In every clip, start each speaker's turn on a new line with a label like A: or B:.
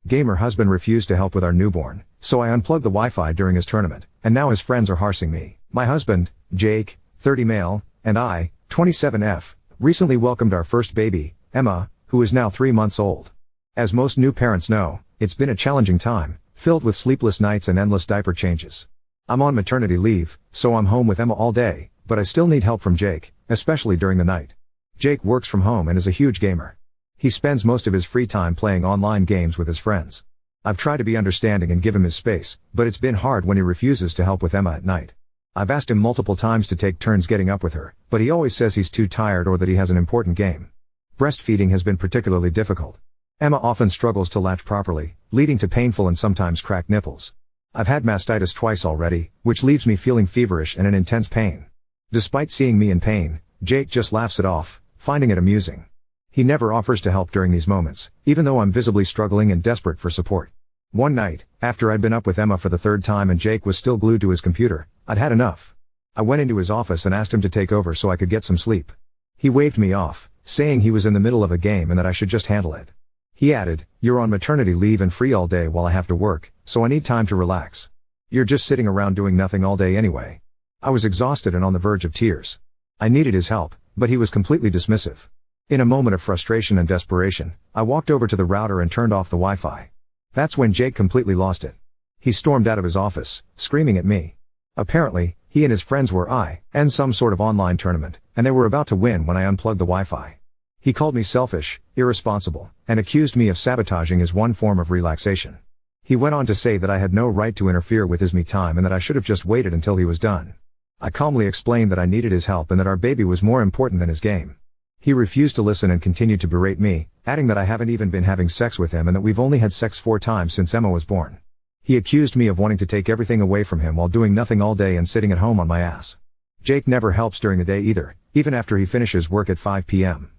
A: gamer husband refused to help with our newborn, so I unplugged the Wi-Fi during his tournament, and now his friends are Har-ssing me. My husband, Jake, 30 male, and I, 27F, recently welcomed our first baby, Emma, who is now 3 months old. As most new parents know, it's been a challenging time, filled with sleepless nights and endless diaper changes. I'm on maternity leave, so I'm home with Emma all day, but I still need help from Jake, especially during the night. Jake works from home and is a huge gamer. He spends most of his free time playing online games with his friends. I've tried to be understanding and give him his space, but it's been hard when he refuses to help with Emma at night. I've asked him multiple times to take turns getting up with her, but he always says he's too tired or that he has an important game. Breastfeeding has been particularly difficult. Emma often struggles to latch properly, leading to painful and sometimes cracked nipples. I've had mastitis twice already, which leaves me feeling feverish and in intense pain. Despite seeing me in pain, Jake just laughs it off, finding it amusing. He never offers to help during these moments, even though I'm visibly struggling and desperate for support. One night, after I'd been up with Emma for the third time and Jake was still glued to his computer, I'd had enough. I went into his office and asked him to take over so I could get some sleep. He waved me off, saying he was in the middle of a game and that I should just handle it. He added, "You're on maternity leave and free all day while I have to work, so I need time to relax. You're just sitting around doing nothing all day anyway." I was exhausted and on the verge of tears. I needed his help, but he was completely dismissive. In a moment of frustration and desperation, I walked over to the router and turned off the Wi-Fi. That's when Jake completely lost it. He stormed out of his office, screaming at me. Apparently, he and his friends were in some sort of online tournament, and they were about to win when I unplugged the Wi-Fi. He called me selfish, irresponsible, and accused me of sabotaging his one form of relaxation. He went on to say that I had no right to interfere with his me time and that I should have just waited until he was done. I calmly explained that I needed his help and that our baby was more important than his game. He refused to listen and continued to berate me, adding that I haven't even been having sex with him and that we've only had sex 4 times since Emma was born. He accused me of wanting to take everything away from him while doing nothing all day and sitting at home on my ass. Jake never helps during the day either, even after he finishes work at 5 p.m.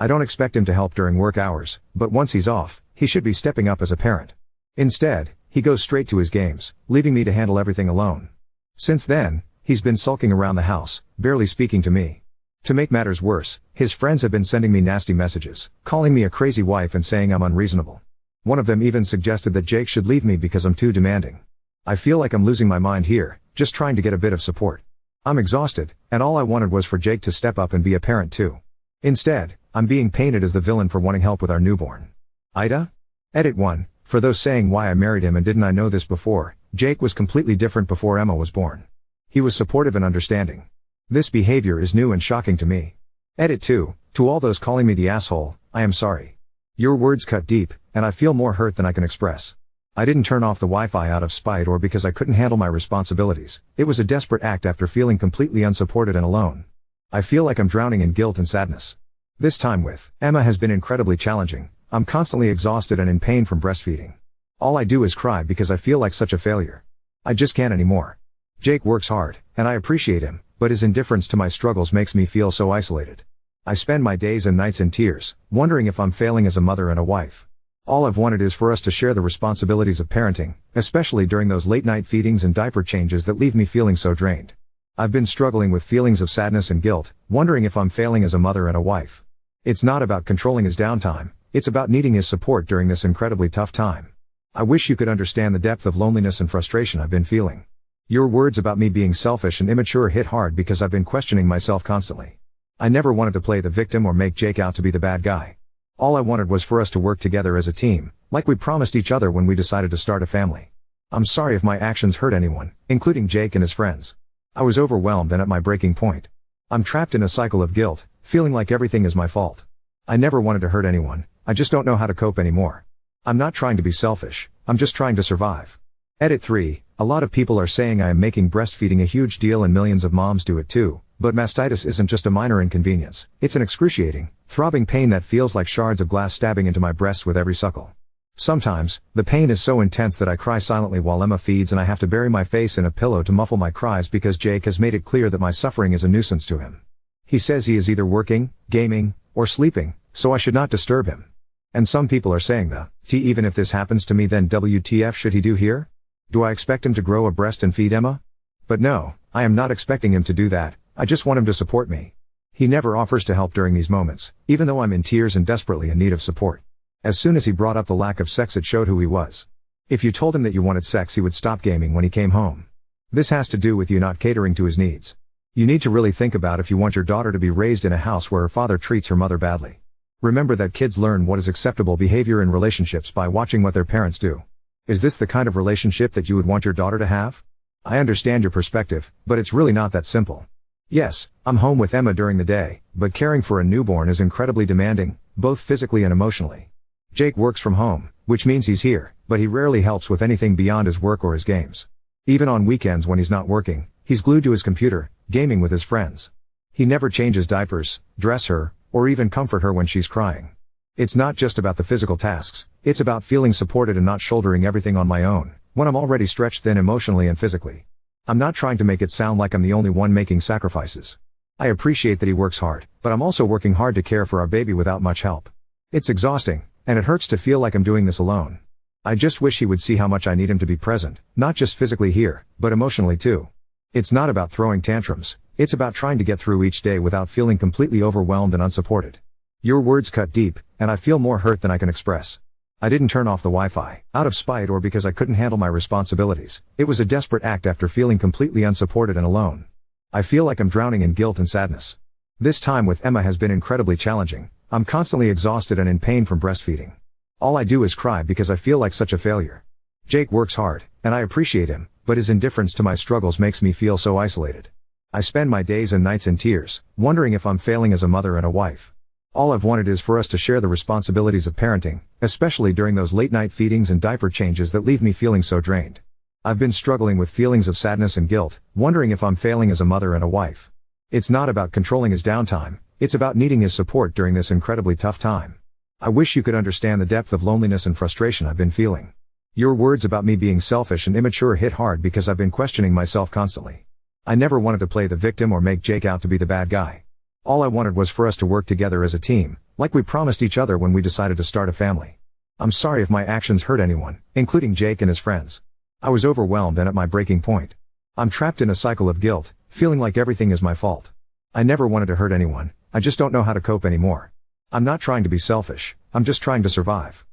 A: I don't expect him to help during work hours, but once he's off, he should be stepping up as a parent. Instead, he goes straight to his games, leaving me to handle everything alone. Since then, he's been sulking around the house, barely speaking to me. To make matters worse, his friends have been sending me nasty messages, calling me a crazy wife and saying I'm unreasonable. One of them even suggested that Jake should leave me because I'm too demanding. I feel like I'm losing my mind here, just trying to get a bit of support. I'm exhausted, and all I wanted was for Jake to step up and be a parent too. Instead, I'm being painted as the villain for wanting help with our newborn. Ida? Edit 1. For those saying why I married him and didn't I know this before, Jake was completely different before Emma was born. He was supportive and understanding. This behavior is new and shocking to me. Edit 2. To all those calling me the asshole, I am sorry. Your words cut deep, and I feel more hurt than I can express. I didn't turn off the Wi-Fi out of spite or because I couldn't handle my responsibilities. It was a desperate act after feeling completely unsupported and alone. I feel like I'm drowning in guilt and sadness. This time with Emma has been incredibly challenging. I'm constantly exhausted and in pain from breastfeeding. All I do is cry because I feel like such a failure. I just can't anymore. Jake works hard, and I appreciate him, but his indifference to my struggles makes me feel so isolated. I spend my days and nights in tears, wondering if I'm failing as a mother and a wife. All I've wanted is for us to share the responsibilities of parenting, especially during those late-night feedings and diaper changes that leave me feeling so drained. I've been struggling with feelings of sadness and guilt, wondering if I'm failing as a mother and a wife. It's not about controlling his downtime, it's about needing his support during this incredibly tough time. I wish you could understand the depth of loneliness and frustration I've been feeling. Your words about me being selfish and immature hit hard because I've been questioning myself constantly. I never wanted to play the victim or make Jake out to be the bad guy. All I wanted was for us to work together as a team, like we promised each other when we decided to start a family. I'm sorry if my actions hurt anyone, including Jake and his friends. I was overwhelmed and at my breaking point. I'm trapped in a cycle of guilt, feeling like everything is my fault. I never wanted to hurt anyone, I just don't know how to cope anymore. I'm not trying to be selfish, I'm just trying to survive. Edit 3. A lot of people are saying I am making breastfeeding a huge deal and millions of moms do it too, but mastitis isn't just a minor inconvenience, it's an excruciating, throbbing pain that feels like shards of glass stabbing into my breasts with every suckle. Sometimes, the pain is so intense that I cry silently while Emma feeds and I have to bury my face in a pillow to muffle my cries because Jake has made it clear that my suffering is a nuisance to him. He says he is either working, gaming, or sleeping, so I should not disturb him. And some people are saying even if this happens to me then WTF should he do here? Do I expect him to grow a breast and feed Emma? But no, I am not expecting him to do that, I just want him to support me. He never offers to help during these moments, even though I'm in tears and desperately in need of support. As soon as he brought up the lack of sex, it showed who he was. If you told him that you wanted sex, he would stop gaming when he came home. This has to do with you not catering to his needs. You need to really think about if you want your daughter to be raised in a house where her father treats her mother badly. Remember that kids learn what is acceptable behavior in relationships by watching what their parents do. Is this the kind of relationship that you would want your daughter to have? I understand your perspective, but it's really not that simple. Yes, I'm home with Emma during the day, but caring for a newborn is incredibly demanding, both physically and emotionally. Jake works from home, which means he's here, but he rarely helps with anything beyond his work or his games. Even on weekends when he's not working, he's glued to his computer, gaming with his friends. He never changes diapers, dress her, or even comfort her when she's crying. It's not just about the physical tasks, it's about feeling supported and not shouldering everything on my own, when I'm already stretched thin emotionally and physically. I'm not trying to make it sound like I'm the only one making sacrifices. I appreciate that he works hard, but I'm also working hard to care for our baby without much help. It's exhausting, and it hurts to feel like I'm doing this alone. I just wish he would see how much I need him to be present, not just physically here, but emotionally too. It's not about throwing tantrums, it's about trying to get through each day without feeling completely overwhelmed and unsupported. Your words cut deep, and I feel more hurt than I can express. I didn't turn off the Wi-Fi, out of spite or because I couldn't handle my responsibilities. It was a desperate act after feeling completely unsupported and alone. I feel like I'm drowning in guilt and sadness. This time with Emma has been incredibly challenging. I'm constantly exhausted and in pain from breastfeeding. All I do is cry because I feel like such a failure. Jake works hard, and I appreciate him, but his indifference to my struggles makes me feel so isolated. I spend my days and nights in tears, wondering if I'm failing as a mother and a wife. All I've wanted is for us to share the responsibilities of parenting, especially during those late-night feedings and diaper changes that leave me feeling so drained. I've been struggling with feelings of sadness and guilt, wondering if I'm failing as a mother and a wife. It's not about controlling his downtime, it's about needing his support during this incredibly tough time. I wish you could understand the depth of loneliness and frustration I've been feeling. Your words about me being selfish and immature hit hard because I've been questioning myself constantly. I never wanted to play the victim or make Jake out to be the bad guy. All I wanted was for us to work together as a team, like we promised each other when we decided to start a family. I'm sorry if my actions hurt anyone, including Jake and his friends. I was overwhelmed and at my breaking point. I'm trapped in a cycle of guilt, feeling like everything is my fault. I never wanted to hurt anyone, I just don't know how to cope anymore. I'm not trying to be selfish, I'm just trying to survive.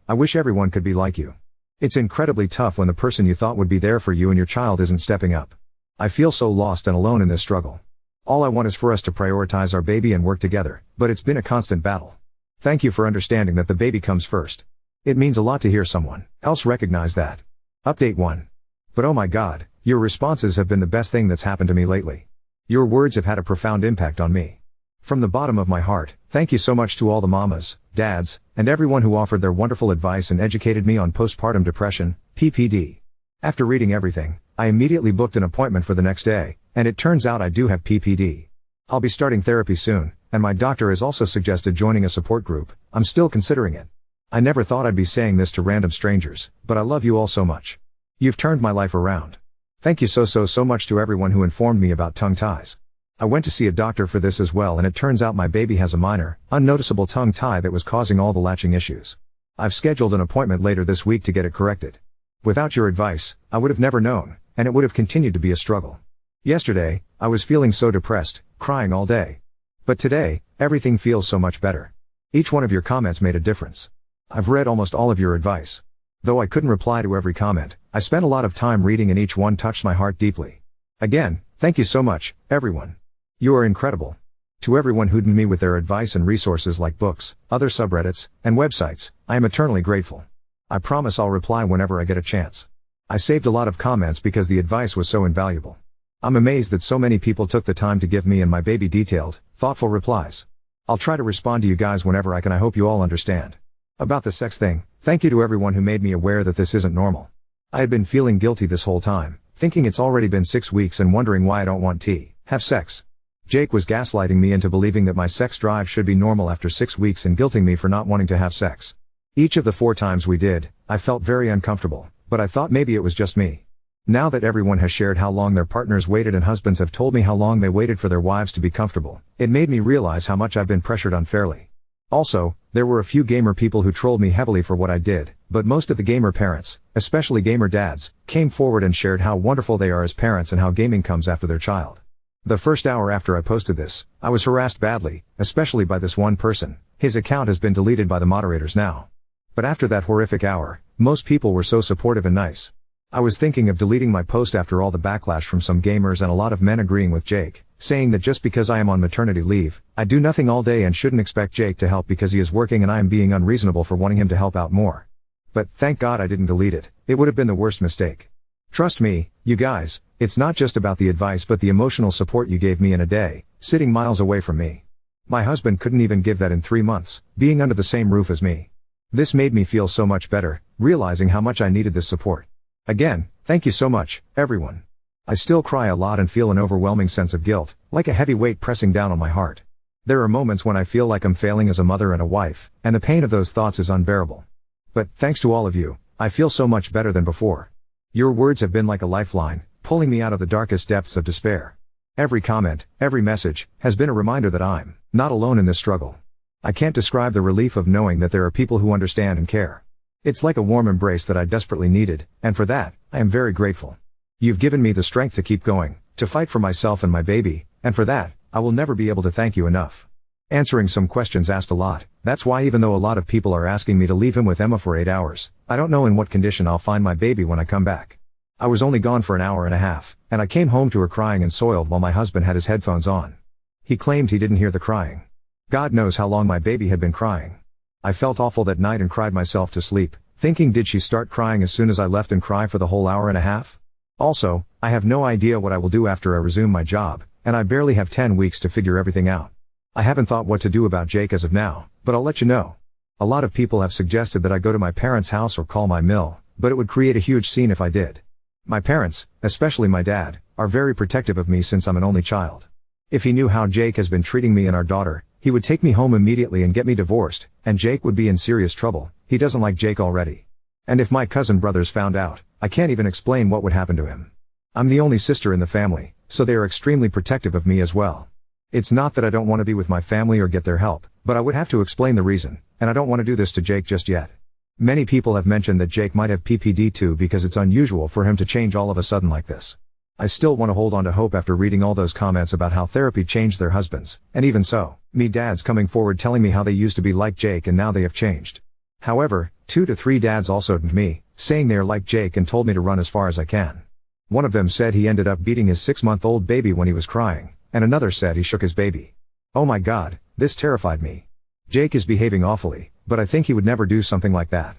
A: I wish everyone could be like you. It's incredibly tough when the person you thought would be there for you and your child isn't stepping up. I feel so lost and alone in this struggle. All I want is for us to prioritize our baby and work together, but it's been a constant battle. Thank you for understanding that the baby comes first. It means a lot to hear someone else recognize that. Update 1. But oh my God, your responses have been the best thing that's happened to me lately. Your words have had a profound impact on me. From the bottom of my heart, thank you so much to all the mamas, dads, and everyone who offered their wonderful advice and educated me on postpartum depression, PPD. After reading everything, I immediately booked an appointment for the next day, and it turns out I do have PPD. I'll be starting therapy soon, and my doctor has also suggested joining a support group. I'm still considering it. I never thought I'd be saying this to random strangers, but I love you all so much. You've turned my life around. Thank you so much to everyone who informed me about tongue ties. I went to see a doctor for this as well, and it turns out my baby has a minor, unnoticeable tongue tie that was causing all the latching issues. I've scheduled an appointment later this week to get it corrected. Without your advice, I would have never known, and it would have continued to be a struggle. Yesterday, I was feeling so depressed, crying all day. But today, everything feels so much better. Each one of your comments made a difference. I've read almost all of your advice. Though I couldn't reply to every comment, I spent a lot of time reading and each one touched my heart deeply. Again, thank you so much, everyone. You are incredible. To everyone who'd me with their advice and resources like books, other subreddits, and websites, I am eternally grateful. I promise I'll reply whenever I get a chance. I saved a lot of comments because the advice was so invaluable. I'm amazed that so many people took the time to give me and my baby detailed, thoughtful replies. I'll try to respond to you guys whenever I can. I hope you all understand. About the sex thing, thank you to everyone who made me aware that this isn't normal. I had been feeling guilty this whole time, thinking it's already been 6 weeks and wondering why I don't want to have sex. Jake was gaslighting me into believing that my sex drive should be normal after 6 weeks and guilting me for not wanting to have sex. Each of the 4 times we did, I felt very uncomfortable, but I thought maybe it was just me. Now that everyone has shared how long their partners waited and husbands have told me how long they waited for their wives to be comfortable, it made me realize how much I've been pressured unfairly. Also, there were a few gamer people who trolled me heavily for what I did, but most of the gamer parents, especially gamer dads, came forward and shared how wonderful they are as parents and how gaming comes after their child. The first hour after I posted this, I was harassed badly, especially by this one person, His account has been deleted by the moderators now. But after that horrific hour, most people were so supportive and nice. I was thinking of deleting my post after all the backlash from some gamers and a lot of men agreeing with Jake, saying that just because I am on maternity leave, I do nothing all day and shouldn't expect Jake to help because he is working and I am being unreasonable for wanting him to help out more. But thank God I didn't delete it, it would have been the worst mistake. Trust me, you guys, it's not just about the advice but the emotional support you gave me in a day, sitting miles away from me. My husband couldn't even give that in 3 months, being under the same roof as me. This made me feel so much better, realizing how much I needed this support. Again, thank you so much, everyone. I still cry a lot and feel an overwhelming sense of guilt, like a heavy weight pressing down on my heart. There are moments when I feel like I'm failing as a mother and a wife, and the pain of those thoughts is unbearable. But, thanks to all of you, I feel so much better than before. Your words have been like a lifeline, pulling me out of the darkest depths of despair. Every comment, every message, has been a reminder that I'm not alone in this struggle. I can't describe the relief of knowing that there are people who understand and care. It's like a warm embrace that I desperately needed, and for that, I am very grateful. You've given me the strength to keep going, to fight for myself and my baby, and for that, I will never be able to thank you enough. Answering some questions asked a lot, that's why even though a lot of people are asking me to leave him with Emma for 8 hours, I don't know in what condition I'll find my baby when I come back. I was only gone for an hour and a half, and I came home to her crying and soiled while my husband had his headphones on. He claimed he didn't hear the crying. God knows how long my baby had been crying. I felt awful that night and cried myself to sleep, thinking did she start crying as soon as I left and cry for the whole hour and a half? Also, I have no idea what I will do after I resume my job, and I barely have 10 weeks to figure everything out. I haven't thought what to do about Jake as of now, but I'll let you know. A lot of people have suggested that I go to my parents' house or call my mill, but it would create a huge scene if I did. My parents, especially my dad, are very protective of me since I'm an only child. If he knew how Jake has been treating me and our daughter, he would take me home immediately and get me divorced, and Jake would be in serious trouble. He doesn't like Jake already. And if my cousin brothers found out, I can't even explain what would happen to him. I'm the only sister in the family, so they are extremely protective of me as well. It's not that I don't want to be with my family or get their help, but I would have to explain the reason, and I don't want to do this to Jake just yet. Many people have mentioned that Jake might have PPD too because it's unusual for him to change all of a sudden like this. I still want to hold on to hope after reading all those comments about how therapy changed their husbands, and even so, me dads coming forward telling me how they used to be like Jake and now they have changed. However, 2 to 3 dads also DM'd me, saying they are like Jake and told me to run as far as I can. One of them said he ended up beating his 6-month-old baby when he was crying, and another said he shook his baby. Oh my God, this terrified me. Jake is behaving awfully, but I think he would never do something like that.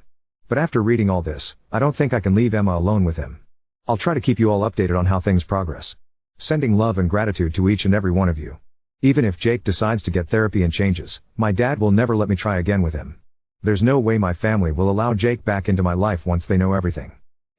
A: But after reading all this, I don't think I can leave Emma alone with him. I'll try to keep you all updated on how things progress. Sending love and gratitude to each and every one of you. Even if Jake decides to get therapy and changes, my dad will never let me try again with him. There's no way my family will allow Jake back into my life once they know everything.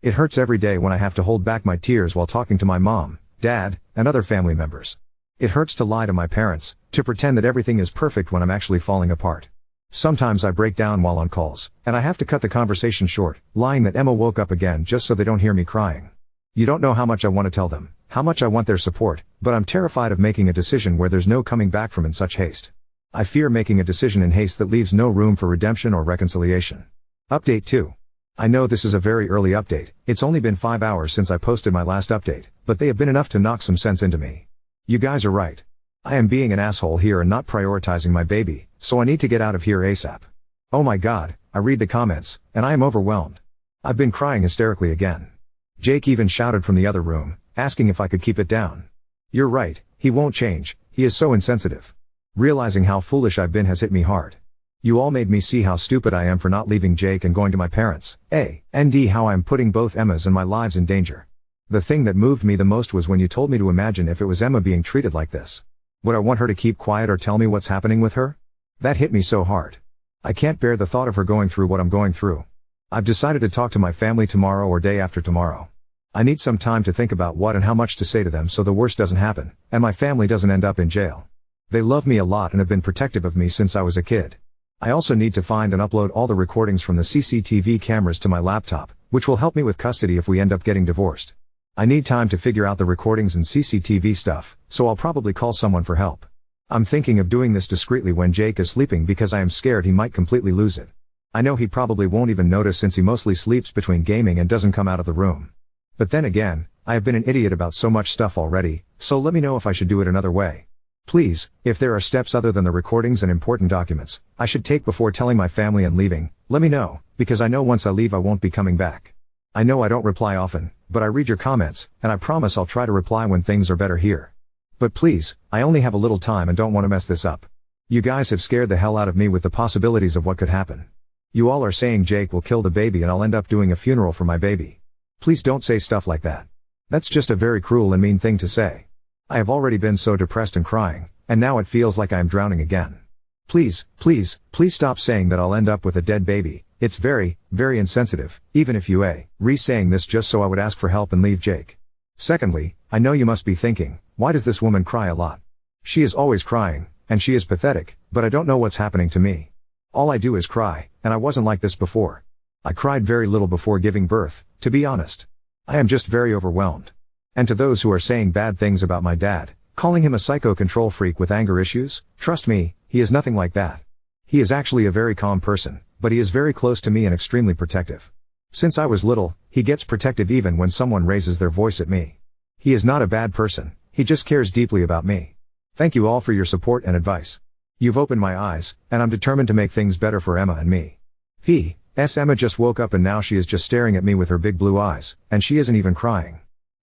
A: It hurts every day when I have to hold back my tears while talking to my mom, dad, and other family members. It hurts to lie to my parents, to pretend that everything is perfect when I'm actually falling apart. Sometimes I break down while on calls, and I have to cut the conversation short, lying that Emma woke up again just so they don't hear me crying. You don't know how much I want to tell them, how much I want their support, but I'm terrified of making a decision where there's no coming back from in such haste. I fear making a decision in haste that leaves no room for redemption or reconciliation. Update 2. I know this is a very early update, it's only been 5 hours since I posted my last update, but they have been enough to knock some sense into me. You guys are right. I am being an asshole here and not prioritizing my baby, so I need to get out of here ASAP. Oh my God, I read the comments, and I am overwhelmed. I've been crying hysterically again. Jake even shouted from the other room, asking if I could keep it down. You're right, he won't change, he is so insensitive. Realizing how foolish I've been has hit me hard. You all made me see how stupid I am for not leaving Jake and going to my parents, and how I'm putting both Emma's and my lives in danger. The thing that moved me the most was when you told me to imagine if it was Emma being treated like this. Would I want her to keep quiet or tell me what's happening with her? That hit me so hard. I can't bear the thought of her going through what I'm going through. I've decided to talk to my family tomorrow or day after tomorrow. I need some time to think about what and how much to say to them so the worst doesn't happen, and my family doesn't end up in jail. They love me a lot and have been protective of me since I was a kid. I also need to find and upload all the recordings from the CCTV cameras to my laptop, which will help me with custody if we end up getting divorced. I need time to figure out the recordings and CCTV stuff, so I'll probably call someone for help. I'm thinking of doing this discreetly when Jake is sleeping because I am scared he might completely lose it. I know he probably won't even notice since he mostly sleeps between gaming and doesn't come out of the room. But then again, I have been an idiot about so much stuff already, so let me know if I should do it another way. Please, if there are steps other than the recordings and important documents I should take before telling my family and leaving, let me know, because I know once I leave I won't be coming back. I know I don't reply often, but I read your comments, and I promise I'll try to reply when things are better here. But please, I only have a little time and don't want to mess this up. You guys have scared the hell out of me with the possibilities of what could happen. You all are saying Jake will kill the baby and I'll end up doing a funeral for my baby. Please don't say stuff like that. That's just a very cruel and mean thing to say. I have already been so depressed and crying, and now it feels like I am drowning again. Please, please, please stop saying that I'll end up with a dead baby. It's very, very insensitive, even if you re-saying this just so I would ask for help and leave Jake. Secondly, I know you must be thinking, why does this woman cry a lot? She is always crying, and she is pathetic, but I don't know what's happening to me. All I do is cry, and I wasn't like this before. I cried very little before giving birth, to be honest. I am just very overwhelmed. And to those who are saying bad things about my dad, calling him a psycho control freak with anger issues, trust me, he is nothing like that. He is actually a very calm person, but he is very close to me and extremely protective. Since I was little, he gets protective even when someone raises their voice at me. He is not a bad person, he just cares deeply about me. Thank you all for your support and advice. You've opened my eyes, and I'm determined to make things better for Emma and me. P.S. Emma just woke up and now she is just staring at me with her big blue eyes, and she isn't even crying.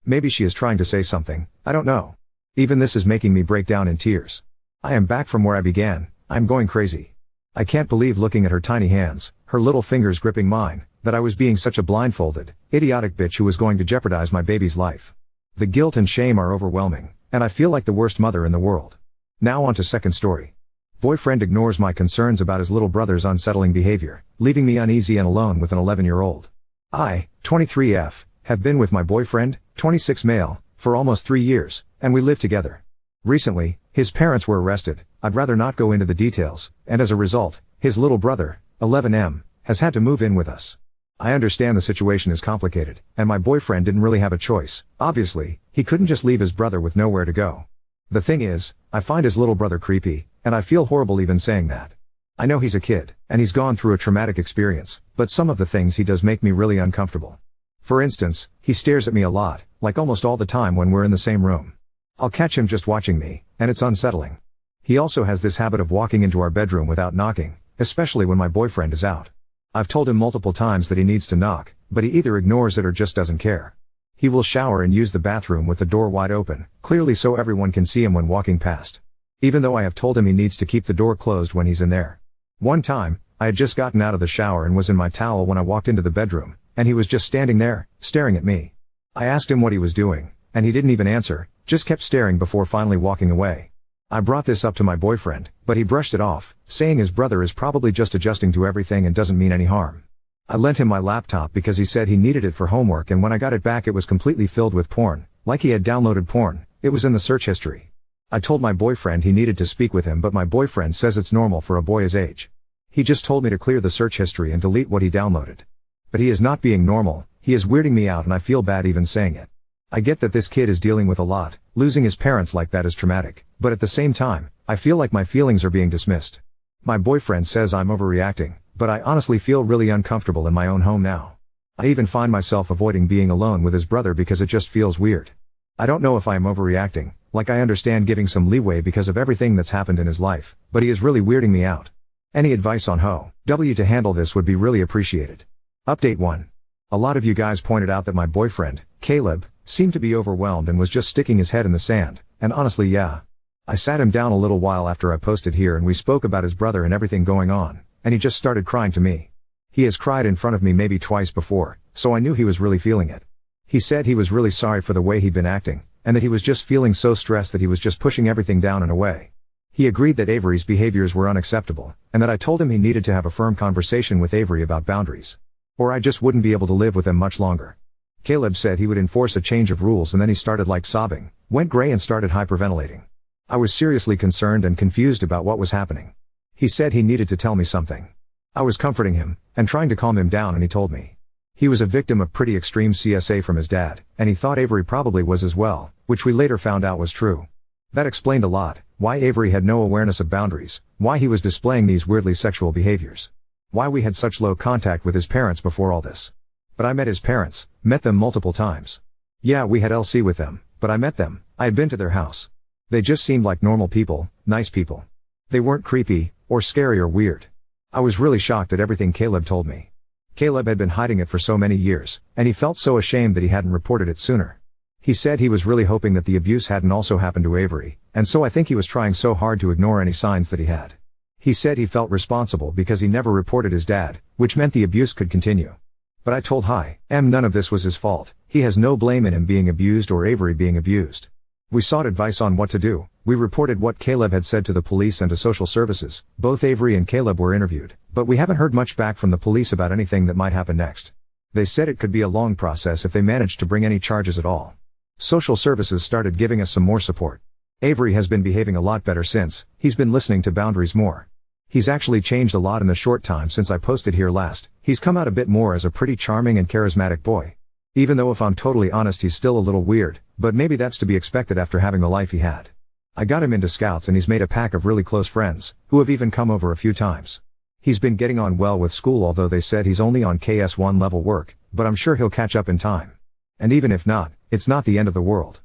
A: Maybe she is trying to say something, I don't know. Even this is making me break down in tears. I am back from where I began, I'm going crazy. I can't believe looking at her tiny hands, her little fingers gripping mine, that I was being such a blindfolded, idiotic bitch who was going to jeopardize my baby's life. The guilt and shame are overwhelming, and I feel like the worst mother in the world. Now on to second story. Boyfriend ignores my concerns about his little brother's unsettling behavior, leaving me uneasy and alone with an 11-year-old. I, 23F, have been with my boyfriend, 26 male, for almost 3 years, and we live together. Recently, his parents were arrested, I'd rather not go into the details, and as a result, his little brother, 11M, has had to move in with us. I understand the situation is complicated, and my boyfriend didn't really have a choice. Obviously, he couldn't just leave his brother with nowhere to go. The thing is, I find his little brother creepy, and I feel horrible even saying that. I know he's a kid, and he's gone through a traumatic experience, but some of the things he does make me really uncomfortable. For instance, he stares at me a lot, like almost all the time when we're in the same room. I'll catch him just watching me, and it's unsettling. He also has this habit of walking into our bedroom without knocking, especially when my boyfriend is out. I've told him multiple times that he needs to knock, but he either ignores it or just doesn't care. He will shower and use the bathroom with the door wide open, clearly so everyone can see him when walking past. Even though I have told him he needs to keep the door closed when he's in there. One time, I had just gotten out of the shower and was in my towel when I walked into the bedroom, and he was just standing there, staring at me. I asked him what he was doing, and he didn't even answer, just kept staring before finally walking away. I brought this up to my boyfriend, but he brushed it off, saying his brother is probably just adjusting to everything and doesn't mean any harm. I lent him my laptop because he said he needed it for homework, and when I got it back it was completely filled with porn, like he had downloaded porn. It was in the search history. I told my boyfriend he needed to speak with him, but my boyfriend says it's normal for a boy his age. He just told me to clear the search history and delete what he downloaded. But he is not being normal, he is weirding me out and I feel bad even saying it. I get that this kid is dealing with a lot, losing his parents like that is traumatic, but at the same time, I feel like my feelings are being dismissed. My boyfriend says I'm overreacting, but I honestly feel really uncomfortable in my own home now. I even find myself avoiding being alone with his brother because it just feels weird. I don't know if I am overreacting, like I understand giving some leeway because of everything that's happened in his life, but he is really weirding me out. Any advice on wh.w to handle this would be really appreciated. Update 1. A lot of you guys pointed out that my boyfriend, Caleb, seemed to be overwhelmed and was just sticking his head in the sand, and honestly yeah. I sat him down a little while after I posted here and we spoke about his brother and everything going on, and he just started crying to me. He has cried in front of me maybe twice before, so I knew he was really feeling it. He said he was really sorry for the way he'd been acting, and that he was just feeling so stressed that he was just pushing everything down and away. He agreed that Avery's behaviors were unacceptable, and that I told him he needed to have a firm conversation with Avery about boundaries. Or I just wouldn't be able to live with him much longer. Caleb said he would enforce a change of rules, and then he started like sobbing, went gray and started hyperventilating. I was seriously concerned and confused about what was happening. He said he needed to tell me something. I was comforting him, and trying to calm him down, and he told me he was a victim of pretty extreme CSA from his dad, and he thought Avery probably was as well, which we later found out was true. That explained a lot, why Avery had no awareness of boundaries, why he was displaying these weirdly sexual behaviors. Why we had such low contact with his parents before all this. But I met his parents, met them multiple times. Yeah, we had LC with them, but I met them, I had been to their house. They just seemed like normal people, nice people. They weren't creepy, or scary or weird. I was really shocked at everything Caleb told me. Caleb had been hiding it for so many years, and he felt so ashamed that he hadn't reported it sooner. He said he was really hoping that the abuse hadn't also happened to Avery, and so I think he was trying so hard to ignore any signs that he had. He said he felt responsible because he never reported his dad, which meant the abuse could continue. But I told none of this was his fault. He has no blame in him being abused or Avery being abused. We sought advice on what to do. We reported what Caleb had said to the police and to social services. Both Avery and Caleb were interviewed, but we haven't heard much back from the police about anything that might happen next. They said it could be a long process if they managed to bring any charges at all. Social services started giving us some more support. Avery has been behaving a lot better since. He's been listening to boundaries more. He's actually changed a lot in the short time since I posted here last. He's come out a bit more as a pretty charming and charismatic boy. Even though if I'm totally honest he's still a little weird, but maybe that's to be expected after having the life he had. I got him into Scouts and he's made a pack of really close friends, who have even come over a few times. He's been getting on well with school, although they said he's only on KS1 level work, but I'm sure he'll catch up in time. And even if not, it's not the end of the world.